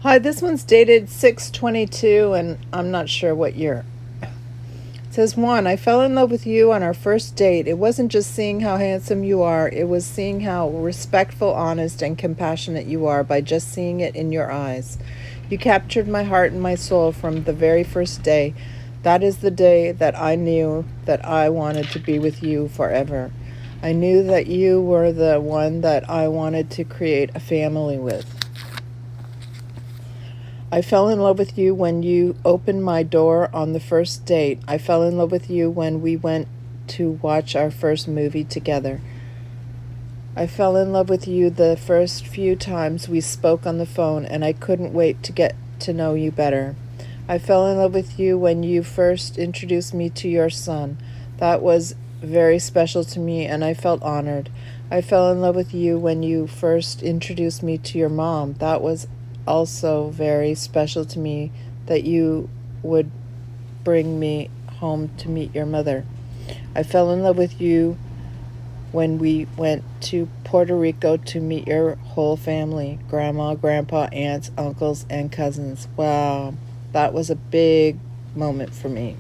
Hi, this one's dated 6/22, and I'm not sure what year. It says, 1, I fell in love with you on our first date. It wasn't just seeing how handsome you are, it was seeing how respectful, honest, and compassionate you are by just seeing it in your eyes. You captured my heart and my soul from the very first day. That is the day that I knew that I wanted to be with you forever. I knew that you were the one that I wanted to create a family with. I fell in love with you when you opened my door on the first date. I fell in love with you when we went to watch our first movie together. I fell in love with you the first few times we spoke on the phone, and I couldn't wait to get to know you better. I fell in love with you when you first introduced me to your son. That was very special to me, and I felt honored. I fell in love with you when you first introduced me to your mom. That was also very special to me that you would bring me home to meet your mother. I fell in love with you when we went to Puerto Rico to meet your whole family, grandma, grandpa, aunts, uncles, and cousins. Wow, that was a big moment for me.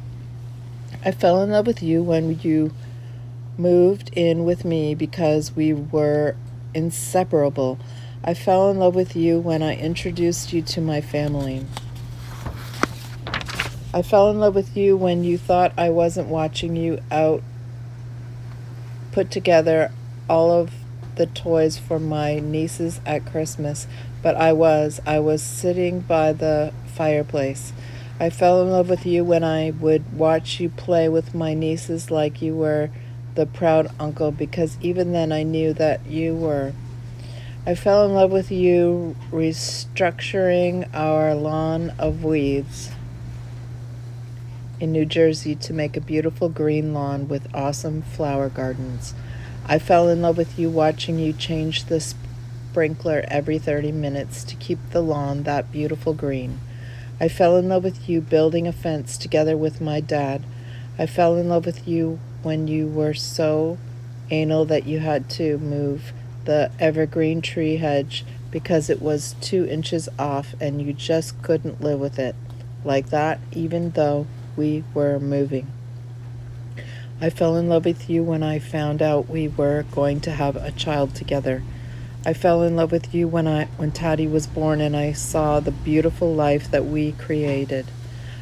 I fell in love with you when you moved in with me because we were inseparable. I fell in love with you when I introduced you to my family. I fell in love with you when you thought I wasn't watching you put together all of the toys for my nieces at Christmas, but I was sitting by the fireplace. I fell in love with you when I would watch you play with my nieces like you were the proud uncle, because even then I knew that you were. I fell in love with you restructuring our lawn of weeds in New Jersey to make a beautiful green lawn with awesome flower gardens. I fell in love with you watching you change the sprinkler every 30 minutes to keep the lawn that beautiful green. I fell in love with you building a fence together with my dad. I fell in love with you when you were so anal that you had to move the evergreen tree hedge because it was 2 inches off and you just couldn't live with it like that, even though we were moving. I fell in love with you when I found out we were going to have a child together. I fell in love with you when Taddy was born and I saw the beautiful life that we created.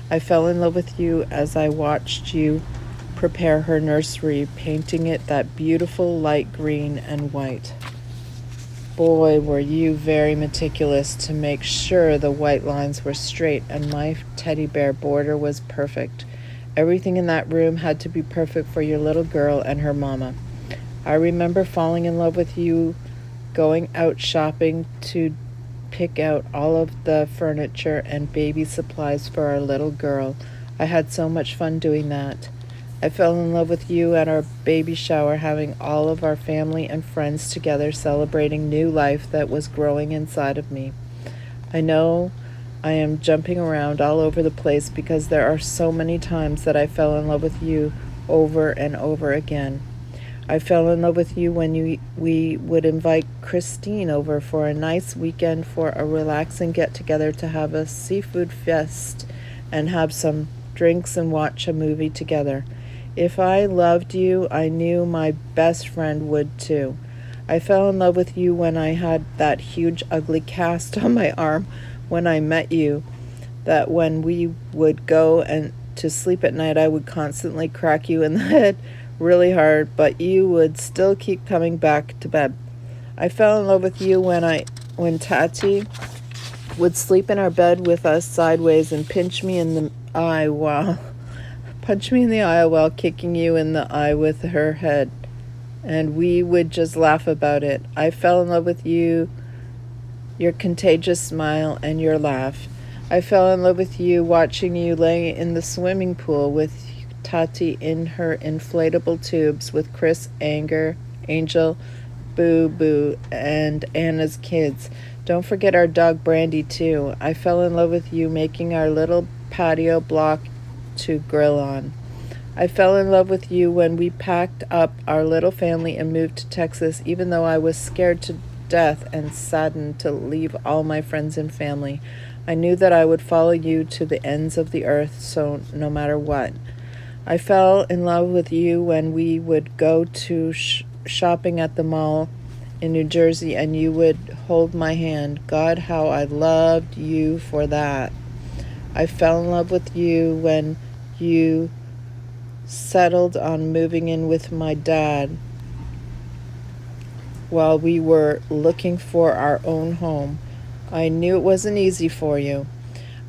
I fell in love with you as I watched you prepare her nursery, painting it that beautiful light green and white. Boy, were you very meticulous to make sure the white lines were straight and my teddy bear border was perfect. Everything in that room had to be perfect for your little girl and her mama. I remember falling in love with you going out shopping to pick out all of the furniture and baby supplies for our little girl. I had so much fun doing that. I fell in love with you at our baby shower, having all of our family and friends together celebrating new life that was growing inside of me. I know I am jumping around all over the place because there are so many times that I fell in love with you over and over again. I fell in love with you when we would invite Christine over for a nice weekend for a relaxing get-together to have a seafood fest and have some drinks and watch a movie together. If I loved you, I knew my best friend would too. I fell in love with you when I had that huge ugly cast on my arm when I met you, that when we would go and to sleep at night I would constantly crack you in the head really hard, but you would still keep coming back to bed. I fell in love with you when Tati would sleep in our bed with us sideways and punch me in the eye while kicking you in the eye with her head, and we would just laugh about it. I fell in love with you, your contagious smile, and your laugh. I fell in love with you watching you lay in the swimming pool with Tati in her inflatable tubes with Chris, Angel, Boo Boo, and Anna's kids. Don't forget our dog Brandy too. I fell in love with you making our little patio block to grill on. I fell in love with you when we packed up our little family and moved to Texas, even though I was scared to death and saddened to leave all my friends and family. I knew that I would follow you to the ends of the earth, so no matter what. I fell in love with you when we would go to shopping at the mall in New Jersey and you would hold my hand. God, how I loved you for that. I fell in love with you when you settled on moving in with my dad while we were looking for our own home. I knew it wasn't easy for you.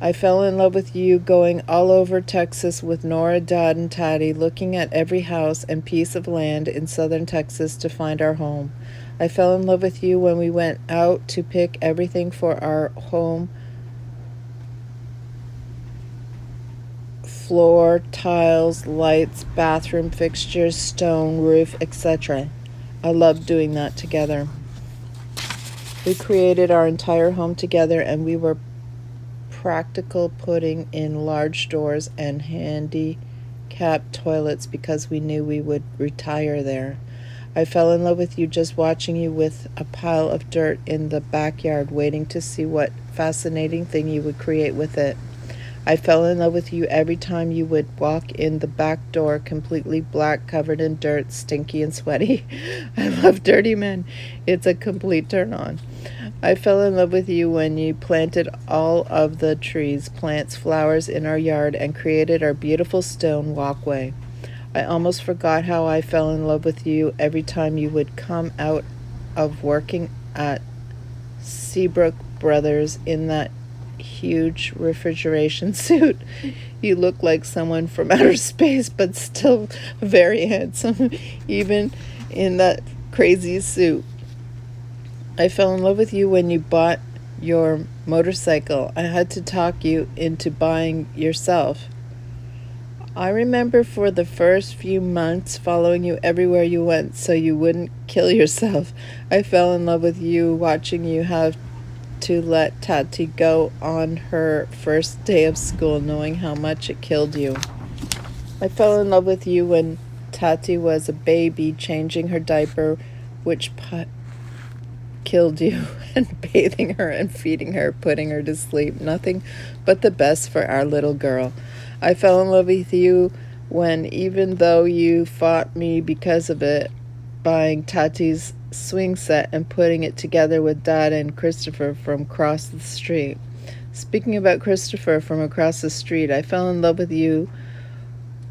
I fell in love with you going all over Texas with Nora, Dad, and Taddy, looking at every house and piece of land in southern Texas to find our home. I fell in love with you when we went out to pick everything for our home: floor, tiles, lights, bathroom fixtures, stone, roof, etc. I loved doing that together. We created our entire home together, and we were practical, putting in large doors and handicapped toilets because we knew we would retire there. I fell in love with you just watching you with a pile of dirt in the backyard, waiting to see what fascinating thing you would create with it. I fell in love with you every time you would walk in the back door completely black, covered in dirt, stinky and sweaty. I love dirty men. It's a complete turn on. I fell in love with you when you planted all of the trees, plants, flowers in our yard and created our beautiful stone walkway. I almost forgot how I fell in love with you every time you would come out of working at Seabrook Brothers in that huge refrigeration suit. You look like someone from outer space, but still very handsome, even in that crazy suit. I fell in love with you when you bought your motorcycle. I had to talk you into buying yourself. I remember for the first few months following you everywhere you went so you wouldn't kill yourself. I fell in love with you watching you have to let Tati go on her first day of school, knowing how much it killed you. I fell in love with you when Tati was a baby, changing her diaper, which killed you, and bathing her and feeding her, putting her to sleep. Nothing but the best for our little girl. I fell in love with you when, even though you fought me because of it, buying Tati's swing set and putting it together with Dad and Christopher from across the street. Speaking about Christopher from across the street, I fell in love with you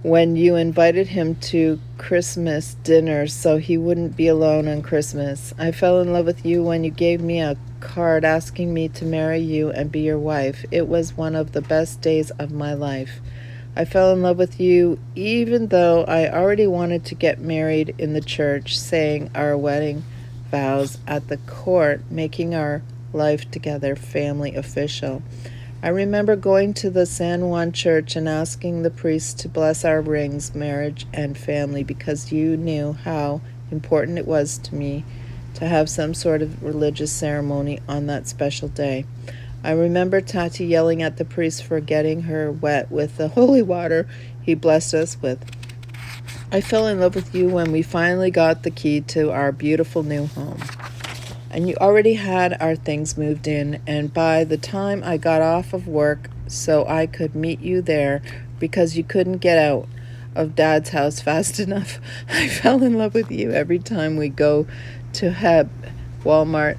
when you invited him to Christmas dinner so he wouldn't be alone on Christmas. I fell in love with you when you gave me a card asking me to marry you and be your wife. It was one of the best days of my life. I fell in love with you even though I already wanted to get married in the church, saying our wedding vows at the court, making our life together family official. I remember going to the San Juan church and asking the priest to bless our rings, marriage, and family because you knew how important it was to me to have some sort of religious ceremony on that special day. I remember Tati yelling at the priest for getting her wet with the holy water he blessed us with. I fell in love with you when we finally got the key to our beautiful new home. And you already had our things moved in, and by the time I got off of work so I could meet you there because you couldn't get out of Dad's house fast enough, I fell in love with you every time we go to Heb, Walmart,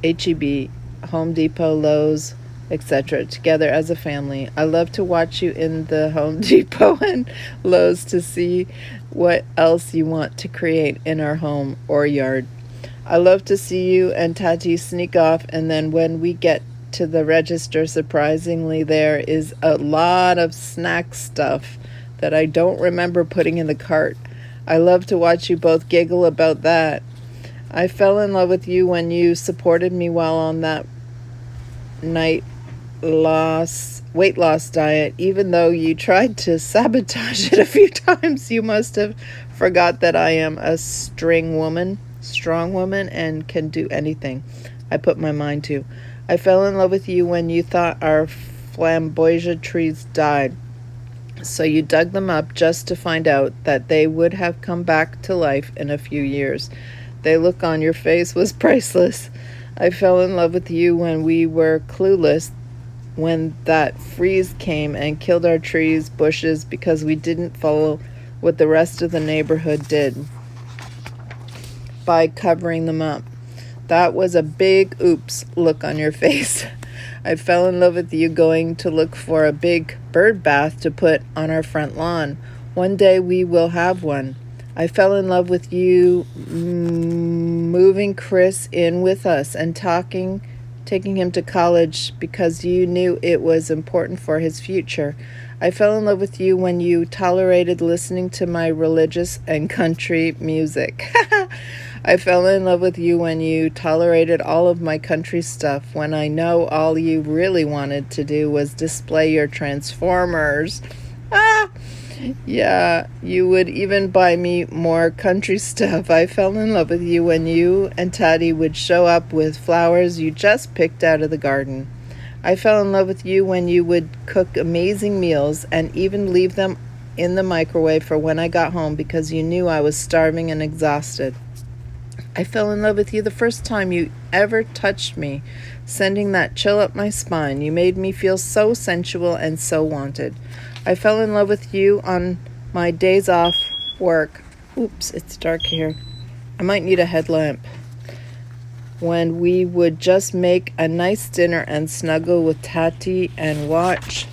H-E-B, Home Depot, Lowe's, etc., together as a family. I love to watch you in the Home Depot and Lowe's to see what else you want to create in our home or yard. I love to see you and Tati sneak off, and then when we get to the register, surprisingly, there is a lot of snack stuff that I don't remember putting in the cart. I love to watch you both giggle about that. I fell in love with you when you supported me while on that weight loss diet, even though you tried to sabotage it a few times. You must have forgot that I am a strong woman, and can do anything I put my mind to. I fell in love with you when you thought our flamboyant trees died, so you dug them up just to find out that they would have come back to life in a few years. The look on your face was priceless. I fell in love with you when we were clueless, when that freeze came and killed our trees, bushes, because we didn't follow what the rest of the neighborhood did by covering them up. That was a big oops look on your face. I fell in love with you going to look for a big bird bath to put on our front lawn. One day we will have one. I fell in love with you moving Chris in with us and taking him to college because you knew it was important for his future. I fell in love with you when you tolerated listening to my religious and country music. I fell in love with you when you tolerated all of my country stuff, when I know all you really wanted to do was display your Transformers. Ah! Yeah, you would even buy me more country stuff. I fell in love with you when you and Taddy would show up with flowers you just picked out of the garden. I fell in love with you when you would cook amazing meals and even leave them in the microwave for when I got home because you knew I was starving and exhausted. I fell in love with you the first time you ever touched me, sending that chill up my spine. You made me feel so sensual and so wanted. I fell in love with you on my days off work. Oops, it's dark here. I might need a headlamp. When we would just make a nice dinner and snuggle with Tati and watch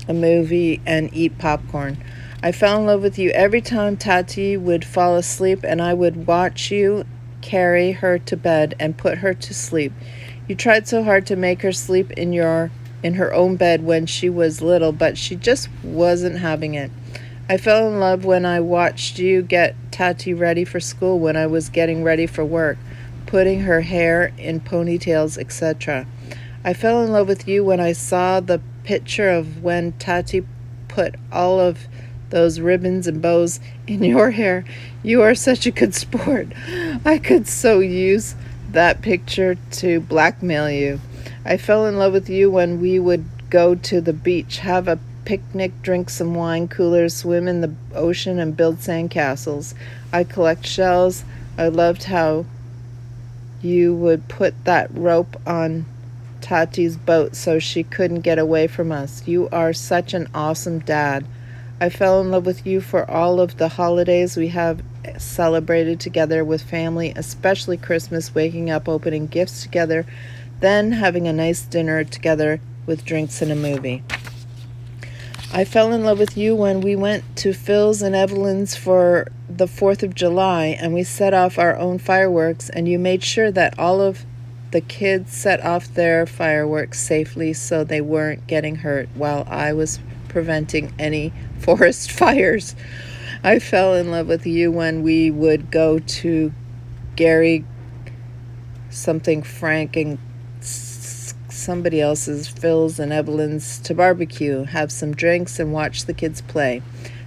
a movie and eat popcorn. I fell in love with you every time Tati would fall asleep and I would watch you carry her to bed and put her to sleep. You tried so hard to make her sleep in her own bed when she was little, but she just wasn't having it. I fell in love when I watched you get Tati ready for school when I was getting ready for work, putting her hair in ponytails, etc. I fell in love with you when I saw the picture of when Tati put all of those ribbons and bows in your hair. You are such a good sport. I could so use that picture to blackmail you. I fell in love with you when we would go to the beach, have a picnic, drink some wine coolers, swim in the ocean, and build sandcastles. I collect shells. I loved how you would put that rope on Tati's boat so she couldn't get away from us. You are such an awesome dad. I fell in love with you for all of the holidays we have celebrated together with family, especially Christmas, waking up, opening gifts together, then having a nice dinner together with drinks and a movie. I fell in love with you when we went to Phil's and Evelyn's for the 4th of July and we set off our own fireworks and you made sure that all of the kids set off their fireworks safely so they weren't getting hurt while I was preventing any forest fires. I fell in love with you when we would go to Gary something Frank and somebody else's, Phil's and Evelyn's, to barbecue, have some drinks, and watch the kids play.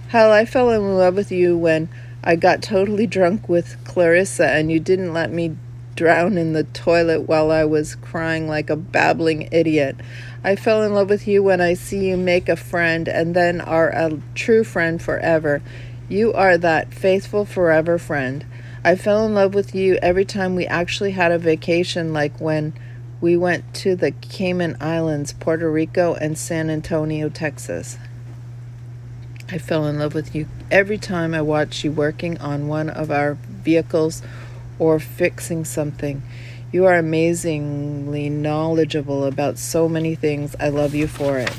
Hell, I fell in love with you when I got totally drunk with Clarissa and you didn't let me drown in the toilet while I was crying like a babbling idiot. I fell in love with you when I see you make a friend and then are a true friend forever. You are that faithful forever friend. I fell in love with you every time we actually had a vacation, like when we went to the Cayman Islands, Puerto Rico, and San Antonio, Texas. I fell in love with you every time I watched you working on one of our vehicles or fixing something. You are amazingly knowledgeable about so many things. I love you for it.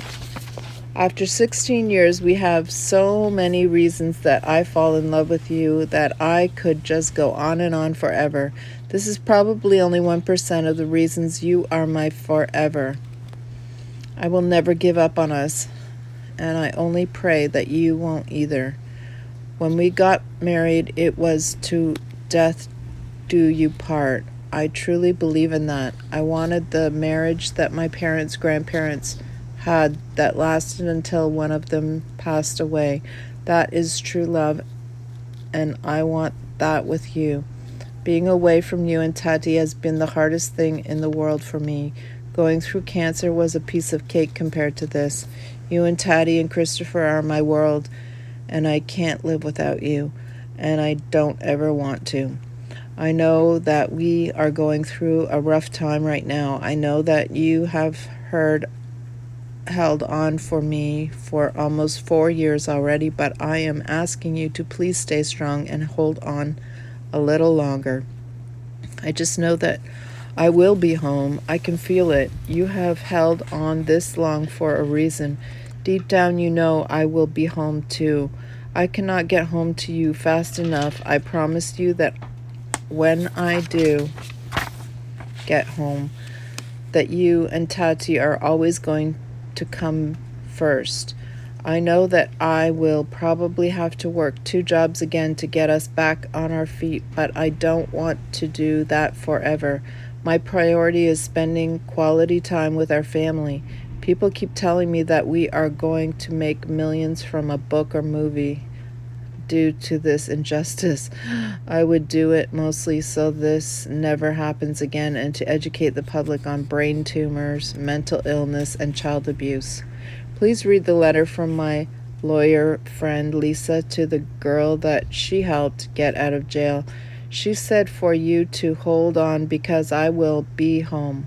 After 16 years, we have so many reasons that I fall in love with you that I could just go on and on forever. This is probably only 1% of the reasons you are my forever. I will never give up on us, and I only pray that you won't either. When we got married, it was to death do you part. I truly believe in that. I wanted the marriage that my parents, grandparents had that lasted until one of them passed away. That is true love, and I want that with you. Being away from you and Tati has been the hardest thing in the world for me. Going through cancer was a piece of cake compared to this. You and Tati and Christopher are my world, and I can't live without you, and I don't ever want to. I know that we are going through a rough time right now. I know that you have held on for me for almost 4 years already, but I am asking you to please stay strong and hold on a little longer. I just know that I will be home. I can feel it. You have held on this long for a reason. Deep down, you know I will be home too. I cannot get home to you fast enough. I promise you that when I do get home, that you and Tati are always going to come first. I know that I will probably have to work 2 jobs again to get us back on our feet, but I don't want to do that forever. My priority is spending quality time with our family. People keep telling me that we are going to make millions from a book or movie due to this injustice. I would do it mostly so this never happens again and to educate the public on brain tumors, mental illness, and child abuse. Please read the letter from my lawyer friend Lisa to the girl that she helped get out of jail. She said for you to hold on because I will be home.